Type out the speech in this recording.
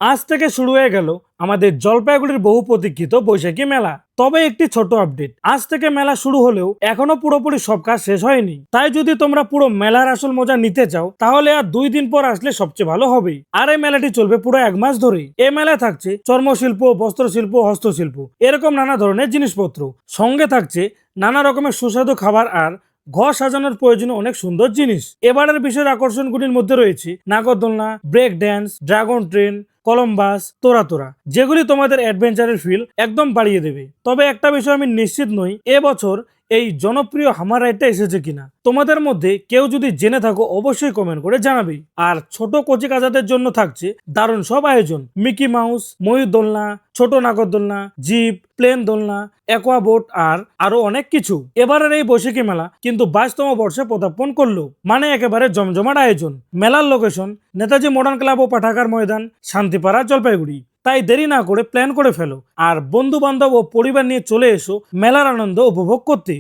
আজ থেকে শুরু হয়ে গেল আমাদের জলপাইগুড়ির বহু প্রতীক্ষিত বৈশাখী মেলা। তবে একটি ছোট আপডেট, আজ থেকে মেলা শুরু হলেও এখনো পুরোপুরি সব কাজ শেষ হয়নি। তাই যদি তোমরা পুরো মেলার আসল মজা নিতে চাও তাহলে আর 2 দিন পর আসলে সবচেয়ে ভালো হবে। আর এই মেলাটি চলবে পুরো 1 মাস ধরে। এই মেলায় থাকছে চর্মশিল্প, বস্ত্রশিল্প, হস্তশিল্প, এরকম নানা ধরনের জিনিসপত্র। সঙ্গে থাকছে নানা রকমের সুস্বাদু খাবার আর ঘর সাজানোর প্রয়োজনীয় অনেক সুন্দর জিনিস। এবারের বিশেষ আকর্ষণগুলির মধ্যে রয়েছে নাগরদোলনা, break dance, dragon train, Columbus, তোরা যেগুলি তোমাদের অ্যাডভেঞ্চারের ফিল একদম বাড়িয়ে দেবে। তবে একটা বিষয় আমি নিশ্চিত নই এবছর এই জনপ্রিয় হামার রাইডটা এসেছে কিনা। তোমাদের মধ্যে কেউ যদি জেনে থাকো অবশ্যই কমেন্ট করে জানাবে। আর ছোট কচি কাজাদের জন্য থাকছে দারুণ সব আয়োজন, মিকি মাউস, ময়ূর দোলনা, ছোট নাগরদোলনা, জিপ, প্লেন দোলনা, অ্যাকোয়া বোট আর আরো অনেক কিছু। এবারের এই বৈশাখী মেলা কিন্তু 22তম বর্ষে পদার্পণ করলো, মানে একেবারে জমজমাট আয়োজন। মেলার লোকেশন নেতাজি মডার্ন ক্লাব ও পাঠাগার ময়দান, শান্তিপাড়া, জলপাইগুড়ি। তাই দেরি না করে প্ল্যান করে ফেলো আর বন্ধু বান্ধব ও পরিবার নিয়ে চলে এসো মেলার আনন্দ উপভোগ করতে।